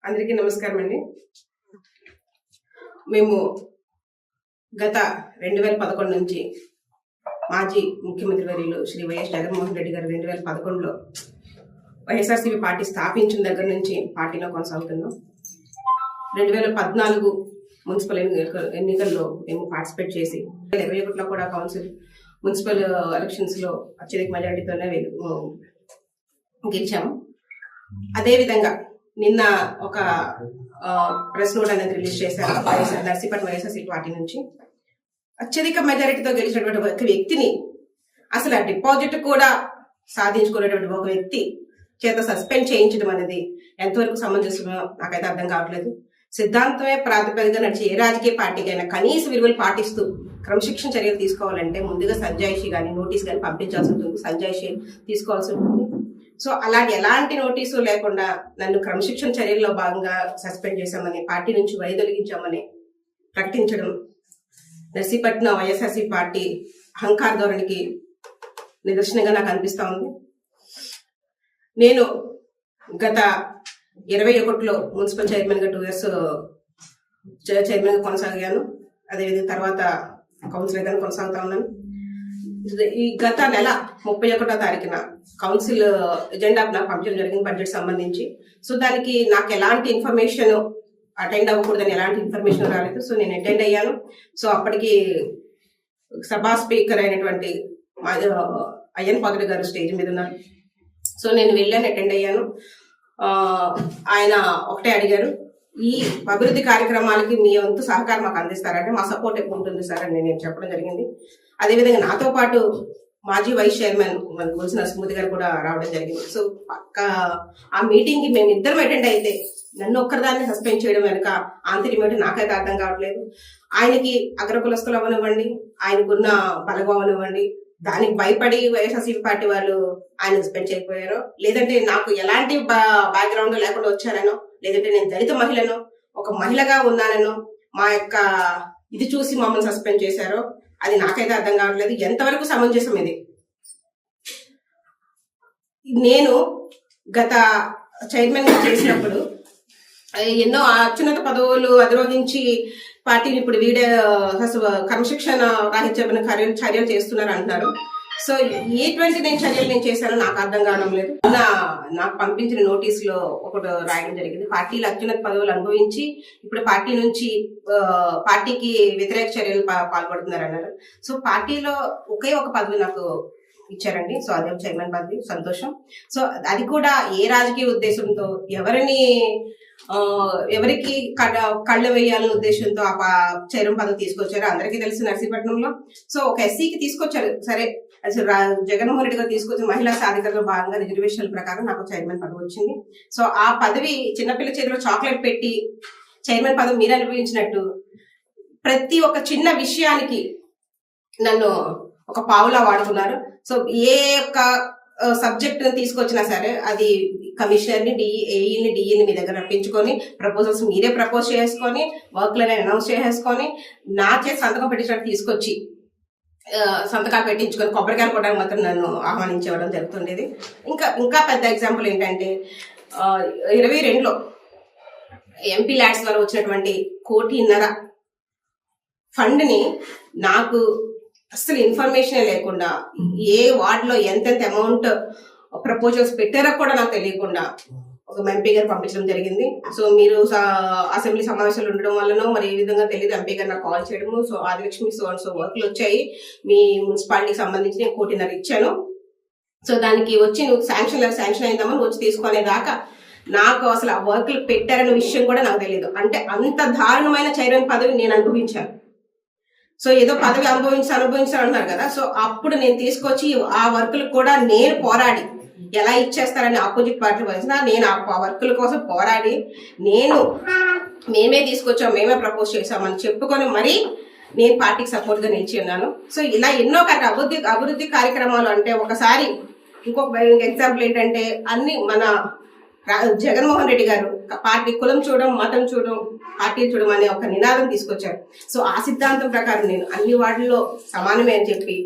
అందరికీ నమస్కారం అండి. మేము గత 2011 నుంచి మాజీ ముఖ్యమంత్రి వర్యులు శ్రీ వైఎస్ జగన్మోహన్ రెడ్డి గారు 2011లో వైఎస్ఆర్సీపీ పార్టీ స్థాపించిన దగ్గర నుంచి పార్టీలో కొనసాగుతున్నాం. 2014 మున్సిపల్ ఎన్నికల్లో మేము పార్టిసిపేట్ చేసి 2021లో కూడా కౌన్సిల్ మున్సిపల్ ఎలక్షన్స్లో అత్యధిక మెజారిటీతోనే గెలిచాము. అదేవిధంగా నిన్న ఒక ప్రెస్ నోట్ అనేది రిలీజ్ చేశారు. నర్సీపట్నం వైఎస్ఆర్సీపీ పార్టీ నుంచి అత్యధిక మెజారిటీతో గెలిచినటువంటి ఒక వ్యక్తిని అసలు ఆ డిపాజిట్ కూడా సాధించుకునేటువంటి ఒక వ్యక్తి చేత సస్పెండ్ చేయించడం అనేది ఎంతవరకు సమంజసమో నాకైతే అర్థం కావట్లేదు. సిద్ధాంతమే ప్రాతిపదికగా నడిచి ఏ రాజకీయ పార్టీకైనా కనీస విలువలు పాటిస్తూ క్రమశిక్షణ చర్యలు తీసుకోవాలంటే ముందుగా సంజాయిషీ కానీ నోటీస్ కానీ పంపించాల్సి ఉంటుంది, సంజాయిషీ తీసుకోవాల్సి ఉంటుంది. సో అలాంటి ఎలాంటి నోటీసు లేకుండా నన్ను క్రమశిక్షణ చర్యల్లో భాగంగా సస్పెండ్ చేశామని, పార్టీ నుంచి వైదొలిగించామని ప్రకటించడం నర్సీపట్నం వైఎస్ఆర్సీ పార్టీ అహంకార ధోరణికి నిదర్శనంగా నాకు అనిపిస్తా ఉంది. నేను గత 2021లో మున్సిపల్ చైర్మన్గా 2 years చైర్మన్గా కొనసాగాను. అదేవిధంగా తర్వాత కౌన్సిలర్గా కొనసాగుతా ఉన్నాను. ఈ గత నెల 31వ తారీఖున కౌన్సిల్ ఎజెండా నాకు పంపించడం జరిగింది బడ్జెట్ సంబంధించి. సో దానికి నాకు ఎలాంటి ఇన్ఫర్మేషన్ అటెండ్ అవ్వకూడదని ఎలాంటి ఇన్ఫర్మేషన్ రాలేదు. సో నేను అటెండ్ అయ్యాను. సో అప్పటికి సభా స్పీకర్ అయినటువంటి అయ్యన్ పాత్రుడు గారు స్టేజ్ మీద ఉన్నారు. సో నేను వెళ్ళాను, అటెండ్ అయ్యాను. ఆయన ఒకటే అడిగారు, ఈ అభివృద్ధి కార్యక్రమాలకి మీ వంతు సహకారం మాకు అందిస్తారంటే మా సపోర్ట్ ఎక్కువ ఉంటుంది సార్ అని నేను చెప్పడం జరిగింది. అదేవిధంగా నాతో పాటు మాజీ వైస్ చైర్మన్ గొలుసు నరసింహమూర్తి గారు కూడా రావడం జరిగింది. సో ఆ మీటింగ్ కి మేము ఇద్దరం అటెండ్ అయితే నన్ను ఒక్కరిదాన్ని సస్పెండ్ చేయడం వెనుక ఆంతర్యమేంటో నాకైతే అర్థం కావట్లేదు. ఆయనకి అగ్రకులస్తులు అవ్వనివ్వండి, ఆయనకున్న బలగం అవ్వనివ్వండి, దానికి భయపడి వైఎస్ఆర్సీపీ పార్టీ వాళ్ళు ఆయన సస్పెండ్ చేయకపోయారో, లేదంటే నాకు ఎలాంటి బ్యాక్గ్రౌండ్ లేకుండా వచ్చానో, లేదంటే నేను దళిత మహిళను, ఒక మహిళగా ఉన్నానో మా యొక్క ఇది చూసి మమ్మల్ని సస్పెండ్ చేశారో అది నాకైతే అర్థం కావట్లేదు. ఎంతవరకు సమంజసం ఇది? నేను గత చైర్మన్ గా చేసినప్పుడు ఎన్నో అత్యున్నత పదవులు అధిరోహించి పార్టీని ఇప్పుడు క్రమశిక్షణ రాహిత్యమైన చర్యలు చేస్తున్నారు అంటున్నారు. సో ఎటువంటి చర్యలు నేను చేశానో నాకు అర్థం కావడం లేదు. నాకు పంపించిన నోటీసులో ఒకటి రాయడం జరిగింది, పార్టీలో అత్యున్నత పదవులు అనుభవించి ఇప్పుడు పార్టీ నుంచి పార్టీకి వ్యతిరేక చర్యలు పాల్పడుతున్నారు అన్నారు. సో పార్టీలో ఒకే ఒక పదవి నాకు ఇచ్చారండి. సో అదే చైర్మన్ పదవి, సంతోషం. సో అది కూడా ఏ రాజకీయ ఉద్దేశంతో ఎవరికి కళ్ళు వేయాలనే ఉద్దేశంతో ఆ చైర్మన్ పదవి తీసుకొచ్చారు అందరికీ తెలుసు నర్సీపట్నంలో. సో ఒక ఎస్సీకి తీసుకొచ్చారు, సరే జగన్మోహన్ రెడ్డి గారు తీసుకొచ్చిన మహిళా సాధికారతలో భాగంగా రిజర్వేషన్ల ప్రకారం నాకు చైర్మన్ పదవి వచ్చింది. సో ఆ పదవి చిన్నపిల్ల చేతిలో చాక్లెట్ పెట్టి చైర్మన్ పదవి మీరు అనుభవించినట్టు ప్రతి ఒక్క చిన్న విషయానికి నన్ను ఒక పావులా వాడుకున్నారు. సో ఏ ఒక్క సబ్జెక్ట్ తీసుకొచ్చినా సరే అది కమిషనర్ని, ఏఈని, డిఈని మీ దగ్గర రప్పించుకొని ప్రపోజల్స్ మీరే ప్రపోజ్ చేసుకొని వర్క్లని అనౌన్స్ చేసేసుకొని నా చేసి సంతకం పెట్టించినట్టు తీసుకొచ్చి సంతకాలు పెట్టించుకొని కొబ్బరికాయలు కొట్టడానికి మాత్రం నన్ను ఆహ్వానించడం జరుగుతుండేది. ఇంకా పెద్ద ఎగ్జాంపుల్ ఏంటంటే 22లో ఎంపీ ల్యాడ్స్ ద్వారా వచ్చినటువంటి 1.5 కోటి ఫండ్ని నాకు అసలు ఇన్ఫర్మేషన్ లేకుండా ఏ వార్డులో ఎంతెంత అమౌంట్ ప్రపోజల్స్ పెట్టారో కూడా నాకు తెలియకుండా ఒక ఎంపీ గారు పంపించడం జరిగింది. సో మీరు అసెంబ్లీ సమావేశాలు ఉండడం వల్లనో మరి ఏ విధంగా తెలియదు ఎంపీ గారు నాకు కాల్ చేయడము, సో ఆదిలక్ష్మి సో వర్క్లు వచ్చాయి మీ మున్సిపాలిటీకి సంబంధించి నేను 1.5 కోటి ఇచ్చాను, సో దానికి వచ్చి నువ్వు శాంక్షన్ అయిందామని వచ్చి తీసుకునేదాకా నాకు అసలు ఆ వర్క్లు పెట్టారనే విషయం కూడా నాకు తెలియదు. అంటే అంత దారుణమైన చైర్మన్ పదవి నేను అనుభవించాను. సో ఏదో పదవి అనుభవించాలంటున్నారు కదా, సో అప్పుడు నేను తీసుకొచ్చి ఆ వర్కులకు కూడా నేను పోరాడి ఎలా ఇచ్చేస్తారని ఆపోజిట్ పార్టీ వచ్చిన నేను ఆ వర్కుల కోసం పోరాడి మేమే తీసుకొచ్చాం, మేమే ప్రపోజ్ చేసామని చెప్పుకొని మరి నేను పార్టీకి సపోర్ట్ గా నిలిచి ఉన్నాను. సో ఇలా ఎన్నో అభివృద్ధి కార్యక్రమాలు అంటే ఒకసారి ఇంకొక ఎగ్జాంపుల్ ఏంటంటే అన్ని మన జగన్మోహన్ రెడ్డి గారు పార్టీ కులం చూడడం, మతం చూడడం, పార్టీ చూడడం అనే ఒక నినాదం తీసుకొచ్చారు. సో ఆ సిద్ధాంతం ప్రకారం నేను అన్ని వార్డుల్లో సమానమే అని చెప్పి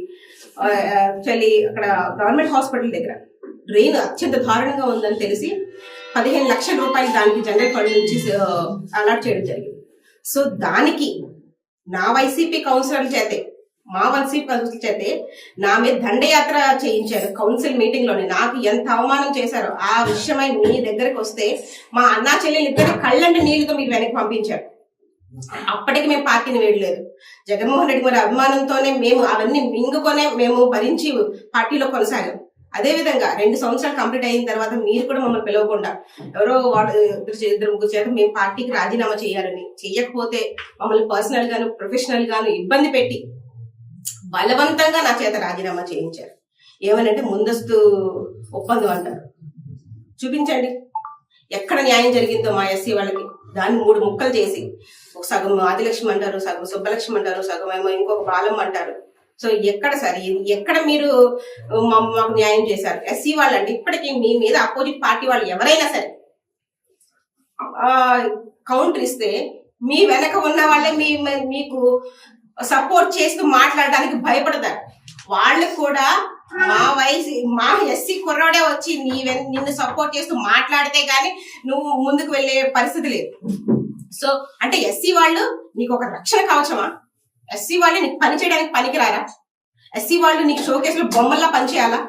అక్కడ గవర్నమెంట్ హాస్పిటల్ దగ్గర డ్రైన్ అత్యంత దారుణంగా ఉందని తెలిసి 15 లక్షల రూపాయలు దానికి జనరల్ ఫండ్ నుంచి అలాట్ చేయడం జరిగింది. సో దానికి నా వైసీపీ కౌన్సిలర్ల చేతే, మా వైసీపీ కౌన్సిలర్ చేతే నా మీద దండయాత్ర చేయించారు. కౌన్సిల్ మీటింగ్ లోనే నాకు ఎంత అవమానం చేశారో ఆ విషయమై మీ దగ్గరకు వస్తే మా అన్నా చెల్లెలు ఇద్దరు కళ్ళంటి నీళ్లతో మీరు వెనక్కి పంపించారు. అప్పటికి మేము పార్టీని వేయలేదు. జగన్మోహన్ రెడ్డి గారి అభిమానంతోనే మేము అవన్నీ మింగుకొనే మేము భరించి పార్టీలో కొనసాగాం. అదే విధంగా 2 సంవత్సరాలు కంప్లీట్ అయిన తర్వాత మీరు కూడా మమ్మల్ని పిలవకుండా ఎవరో వాళ్ళు ఇద్దరు ముగ్గురు చేత మేము పార్టీకి రాజీనామా చేయాలని, చెయ్యకపోతే మమ్మల్ని పర్సనల్ గాను ప్రొఫెషనల్ గాను ఇబ్బంది పెట్టి బలవంతంగా నా చేత రాజీనామా చేయించారు. ఏమనంటే ముందస్తు ఒప్పందం అంటారు. చూపించండి ఎక్కడ న్యాయం జరిగిందో మా ఎస్సీ వాళ్ళకి. దాన్ని 3 ముక్కలు చేసి ఒక సగం ఆదిలక్ష్మి అంటారు, సగం సుబ్బలక్ష్మి అంటారు, సగం ఏమో ఇంకొక బాలమ్మ అంటారు. సో ఎక్కడ సార్ ఎక్కడ మీరు మాకు న్యాయం చేశారు? ఎస్సీ వాళ్ళంటే ఇప్పటికీ మీ మీద అపోజిట్ పార్టీ వాళ్ళు ఎవరైనా సరే కౌంటర్ ఇస్తే మీ వెనక ఉన్న వాళ్ళే మీకు సపోర్ట్ చేస్తూ మాట్లాడడానికి భయపడతారు. వాళ్ళు కూడా మా ఎస్సీ కుర్రాడే వచ్చి నిన్ను సపోర్ట్ చేస్తూ మాట్లాడితే గానీ నువ్వు ముందుకు వెళ్లే పరిస్థితి లేదు. సో అంటే ఎస్సీ వాళ్ళు నీకు ఒక రక్షణ కవచమా? ఎస్సీ వాళ్ళు నీకు పని చేయడానికి పనికిరారా? ఎస్సీ వాళ్ళు నీకు షోకేసులో బొమ్మల్లా పనిచేయాలా?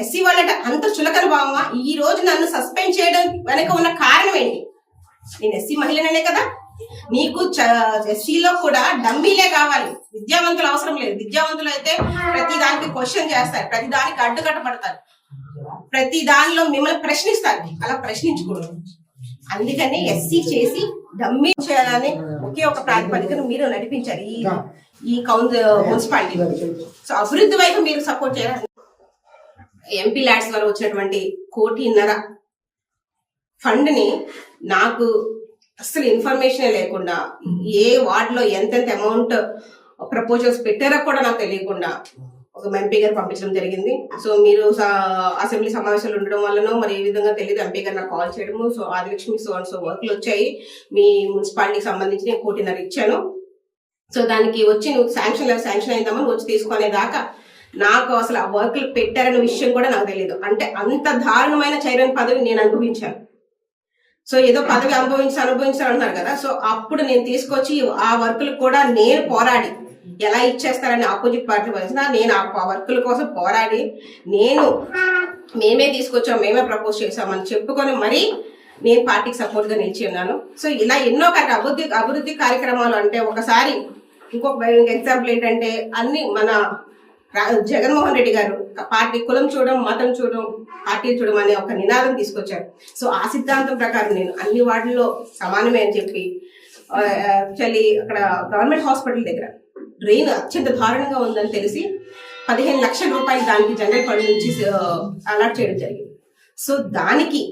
ఎస్సీ వాళ్ళు అంటే అంత చులకన భావమా? ఈ రోజు నన్ను సస్పెండ్ చేయడం వెనక ఉన్న కారణం ఏంటి? నేను ఎస్సీ మహిళనే కదా. నీకు ఎస్సీలో కూడా డమ్మీలే కావాలి, విద్యావంతులు అవసరం లేదు. విద్యావంతులు అయితే ప్రతి దానికి క్వశ్చన్ చేస్తారు, ప్రతి దానికి అడ్డుకట్టబడతారు, ప్రతి దానిలో మిమ్మల్ని ప్రశ్నిస్తారు. అలా ప్రశ్నించకూడదు. అందుకని ఎస్సీ చేసి డమ్మీ చేయాలని ఒకే ఒక ప్రాతిపదికను మీరు నడిపించారు ఈ మున్సిపాలిటీ. సో అభివృద్ధి వైపు మీరు సపోర్ట్ చేయాలి. ఎంపీ ల్యాడ్స్ వల్ల వచ్చినటువంటి 1.5 కోటి ఫండ్ ని నాకు అసలు ఇన్ఫర్మేషన్ లేకుండా, ఏ వార్డులో ఎంతెంత అమౌంట్ ప్రపోజల్స్ పెట్టారో కూడా నాకు తెలియకుండా ఒక ఎంపీ గారు పంపించడం జరిగింది. సో మీరు అసెంబ్లీ సమావేశాలు ఉండడం వల్లనో మరి ఏ విధంగా తెలియదు, ఎంపీ గారు నాకు కాల్ చేయడము, సో ఆదిలక్ష్మి సో వర్క్లు వచ్చాయి మీ మున్సిపాలిటీకి సంబంధించి నేను 1.5 కోటి ఇచ్చాను. సో దానికి వచ్చి నువ్వు శాంక్షన్ అయిందామా, నువ్వు వచ్చి తీసుకునేదాకా నాకు అసలు ఆ వర్క్లు పెట్టారనే విషయం కూడా నాకు తెలియదు. అంటే అంత దారుణమైన చైరన్ పదవి నేను అనుభవించాను. సో ఏదో పదవి అనుభవించాలంటున్నారు కదా. సో అప్పుడు నేను తీసుకొచ్చి ఆ వర్కులు కూడా నేను పోరాడి ఎలా ఇచ్చేస్తారని ఆపోజిట్ పార్టీ వచ్చినా నేను ఆ వర్కుల కోసం పోరాడి మేమే తీసుకొచ్చాం, మేమే ప్రపోజ్ చేసామని చెప్పుకొని మరి నేను పార్టీకి సపోర్ట్ గా నిలిచి ఉన్నాను. సో ఇలా ఎన్నో అభివృద్ధి కార్యక్రమాలు అంటే ఒకసారి ఇంకొక ఎగ్జాంపుల్ ఏంటంటే అన్ని మన జగన్మోహన్ రెడ్డి గారు పార్టీ కులం చూడడం, మతం చూడడం, పార్టీ చూడడం అనే ఒక నినాదం తీసుకొచ్చారు. సో ఆ సిద్ధాంతం ప్రకారం నేను అన్ని వార్డుల్లో సమానమే అని చెప్పి అక్కడ గవర్నమెంట్ హాస్పిటల్ దగ్గర డ్రైన్ అత్యంత దారుణంగా ఉందని తెలిసి 15 లక్షల రూపాయలు దానికి జనరల్ ఫండ్ నుంచి అలాట్ చేయడం జరిగింది. సో దానికి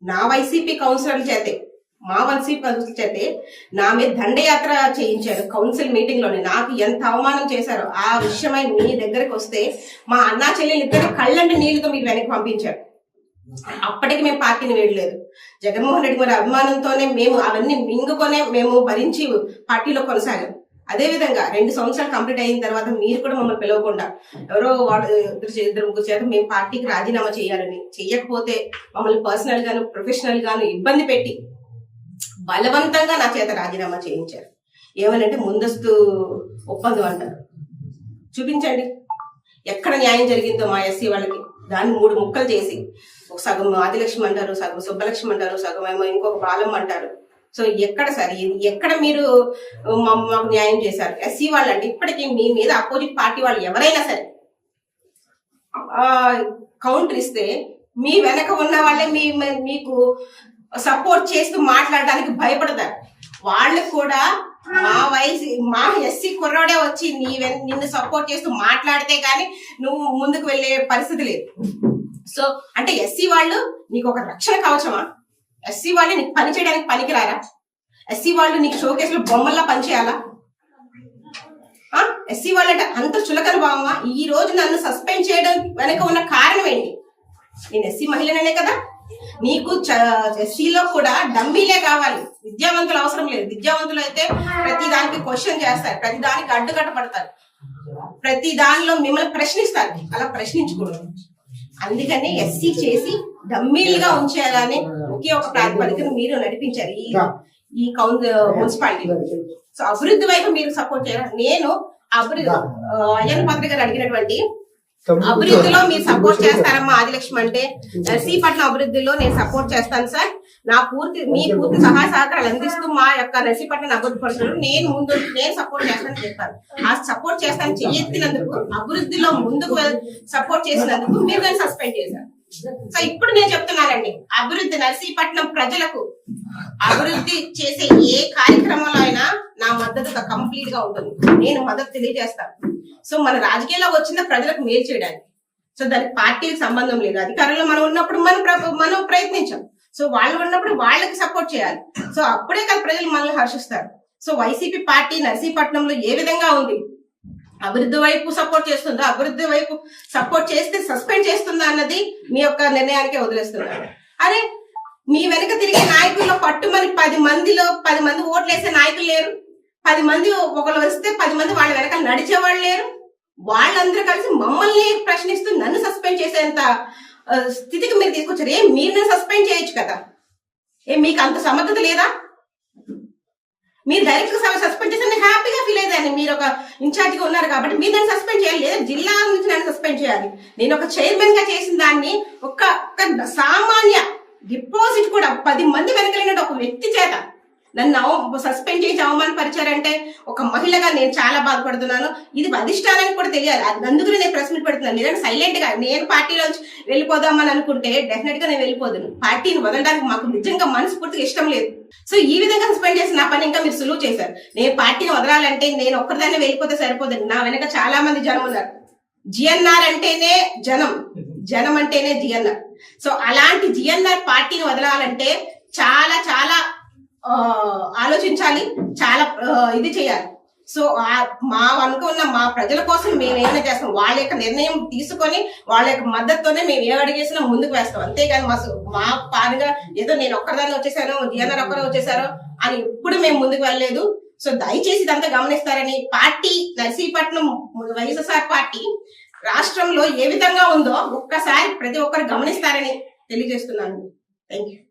నా వైసీపీ కౌన్సిలర్ల చేతే, మా వైసీపీ కౌన్సిలర్ చేతే నా మీద దండయాత్ర చేయించారు. కౌన్సిల్ మీటింగ్ లోనే నాకు ఎంత అవమానం చేశారో ఆ విషయమై మీ దగ్గరకు వస్తే మా అన్నా చెల్లెలు ఇద్దరు కళ్ళంటి నీళ్లతో మీరు వెనక్కి పంపించారు. అప్పటికి మేము పార్టీని వేయలేదు. జగన్మోహన్ రెడ్డి గారి అభిమానంతోనే మేము అవన్నీ మింగుకొనే మేము భరించి పార్టీలో కొనసాగాం. అదే విధంగా 2 సంవత్సరాలు కంప్లీట్ అయిన తర్వాత మీరు కూడా మమ్మల్ని పిలవకుండా ఎవరో వాళ్ళు ఇద్దరు ముగ్గురు చేత మేము పార్టీకి రాజీనామా చేయాలని, చెయ్యకపోతే మమ్మల్ని పర్సనల్ గాను ప్రొఫెషనల్ గాను ఇబ్బంది పెట్టి బలవంతంగా నా చేత రాజీనామా చేయించారు. ఏమనంటే ముందస్తు ఒప్పందం అంటారు. చూపించండి ఎక్కడ న్యాయం జరిగిందో మా ఎస్సీ వాళ్ళకి. దాన్ని 3 ముక్కలు చేసి ఒక సగం ఆదిలక్ష్మి అంటారు, సగం సుబ్బలక్ష్మి అంటారు, సగం ఏమో ఇంకొక బాలమ్మ అంటారు. సో ఎక్కడ సార్ ఎక్కడ మీరు మాకు న్యాయం చేశారు? ఎస్సీ వాళ్ళంటే ఇప్పటికీ మీ మీద అపోజిట్ పార్టీ వాళ్ళు ఎవరైనా సరే కౌంటర్ ఇస్తే మీ వెనక ఉన్న వాళ్ళే మీకు సపోర్ట్ చేస్తూ మాట్లాడడానికి భయపడతారు. వాళ్ళు కూడా మా ఎస్సీ కుర్రాడే వచ్చి నిన్ను సపోర్ట్ చేస్తూ మాట్లాడితే గానీ నువ్వు ముందుకు వెళ్లే పరిస్థితి లేదు. సో అంటే ఎస్సీ వాళ్ళు నీకు ఒక రక్షణ కవచమా? ఎస్సీ వాళ్ళు నీకు పని చేయడానికి పనికిరారా? ఎస్సీ వాళ్ళు నీకు షోకేసులో బొమ్మల్లా పనిచేయాలా? ఎస్సీ వాళ్ళు అంటే అంత చులకన భావమా? ఈ రోజు నన్ను సస్పెండ్ చేయడం వెనక ఉన్న కారణం ఏంటి? నేను ఎస్సీ మహిళనే కదా. నీకు ఎస్సీలో కూడా డమ్మీలే కావాలి, విద్యావంతులు అవసరం లేదు. విద్యావంతులు అయితే ప్రతి దానికి క్వశ్చన్ చేస్తారు, ప్రతి దానికి అడ్డుకట్టబడతారు, ప్రతి దానిలో మిమ్మల్ని ప్రశ్నిస్తారు, అలా ప్రశ్నించకూడదు. అందుకని ఎస్సీ చేసి డమ్మీలుగా ఉంచేయాలని ఒకే ఒక ప్రాతిపదికను మీరు నడిపించారు ఈ మున్సిపాలిటీ. సో అభివృద్ధి వైపు మీరు సపోర్ట్ చేయాలి. నేను అభివృద్ధి అయ్యన్న పాత్ర గారు అడిగినటువంటి అభివృద్ధిలో మీరు సపోర్ట్ చేస్తారమ్మా ఆదిలక్ష్మి అంటే, నర్సీపట్నం అభివృద్ధిలో నేను సపోర్ట్ చేస్తాను సార్. మీ పూర్తి సహాయ సహకారాలు అందిస్తూ మా యొక్క నర్సీపట్నం అభివృద్ధి పరుచులు నేను సపోర్ట్ చేస్తానని చెప్పాను. ఆ సపోర్ట్ చేస్తాను చెయ్యెత్తినందుకు, అభివృద్ధిలో ముందుకు సపోర్ట్ చేసినందుకు మీరు కానీ సస్పెండ్ చేశారు. సో ఇప్పుడు నేను చెప్తున్నానండి, అభివృద్ధి నర్సీపట్నం ప్రజలకు అభివృద్ధి చేసే ఏ కార్యక్రమంలో అయినా నా మద్దతు కంప్లీట్ గా ఉంటుంది. నేను మద్దతు తెలియజేస్తాను. సో మన రాజకీయాల్లో వచ్చిందా ప్రజలకు మేలు చేయడానికి. సో దానికి పార్టీకి సంబంధం లేదు. అధికారంలో మనం ఉన్నప్పుడు మనం ప్రయత్నించాం. సో వాళ్ళు ఉన్నప్పుడు వాళ్ళకి సపోర్ట్ చేయాలి. సో అప్పుడే కదా ప్రజలు మనల్ని హర్షిస్తారు. సో వైసీపీ పార్టీ నర్సీపట్నంలో ఏ విధంగా ఉంది, అభివృద్ధి వైపు సపోర్ట్ చేస్తుందా, అభివృద్ధి వైపు సపోర్ట్ చేస్తే సస్పెండ్ చేస్తుందా అన్నది మీ యొక్క నిర్ణయానికే వదిలేస్తున్నారు. అరే మీ వెనక తిరిగే నాయకుల్లో పట్టుమని 10 మంది ఓట్లు వేసే నాయకులు లేరు. 10 మంది ఒకళ్ళు వస్తే 10 మంది వాళ్ళ వెనక నడిచేవాళ్ళు లేరు. వాళ్ళందరూ కలిసి మమ్మల్ని ప్రశ్నిస్తూ నన్ను సస్పెండ్ చేసేంత స్థితికి మీరు తీసుకొచ్చారు. మీరు సస్పెండ్ చేయొచ్చు కదా. మీకు అంత సమర్థత లేదా? మీరు డైరెక్ట్ గా సస్పెండ్ చేస్తే నేను హ్యాపీగా ఫీల్ అయ్యేదాన్ని. మీరు ఒక ఇన్ఛార్జ్ గా ఉన్నారు కాబట్టి మీరు నన్ను సస్పెండ్ చేయాలి, లేదా జిల్లా నుంచి నన్ను సస్పెండ్ చేయాలి. నేను ఒక చైర్మన్ గా చేసిన దాన్ని ఒక సామాన్య డిపాజిట్ కూడా 10 మంది వెనకలిన ఒక వ్యక్తి చేత నన్ను సస్పెండ్ చేసి అవమానపరిచారంటే ఒక మహిళగా నేను చాలా బాధపడుతున్నాను. ఇది అధిష్టానానికి కూడా తెలియాలి. అందుకనే నేను ప్రెస్ మీట్ పెడుతున్నాను. లేదంటే సైలెంట్ గా నేను పార్టీలోంచి వెళ్ళిపోదామని అనుకుంటే డెఫినెట్ గా నేను వెళ్ళిపోదును. పార్టీని వదలడానికి మాకు నిజంగా మనస్ఫూర్తిగా ఇష్టం లేదు. సో ఈ విధంగా సస్పెండ్ చేసి నా పని ఇంకా మీరు సులువు చేశారు. నేను పార్టీని వదలాలంటే నేను ఒక్కరిదాన్ని వెళ్ళిపోతే సరిపోదండి. నా వెనక చాలా మంది జనం ఉన్నారు. జిఎన్ఆర్ అంటేనే జనం అంటేనే జిఎన్ఆర్. సో అలాంటి జిఎన్ఆర్ పార్టీని వదలాలంటే చాలా చాలా ఆలోచించాలి, చాలా ఇది చేయాలి. సో మా అనుకున్న మా ప్రజల కోసం మేము ఏమైనా చేస్తాం. వాళ్ళ యొక్క నిర్ణయం తీసుకొని వాళ్ళ యొక్క మద్దతుతోనే మేము ఏ అడిగేసినా ముందుకు వేస్తాం. అంతేగాని మా పాలుగా ఏదో నేను ఒక్కరిదాన్ని వచ్చేసాను, జిఎన్ఆర్ ఒక్కరే వచ్చేసారో అని ఎప్పుడు మేము ముందుకు వెళ్ళలేదు. సో దయచేసి ఇదంతా గమనిస్తారని, పార్టీ నర్సీపట్నం వైఎస్ఆర్ పార్టీ రాష్ట్రంలో ఏ విధంగా ఉందో ఒక్కసారి ప్రతి ఒక్కరు గమనిస్తారని తెలియజేస్తున్నాను. Thank you.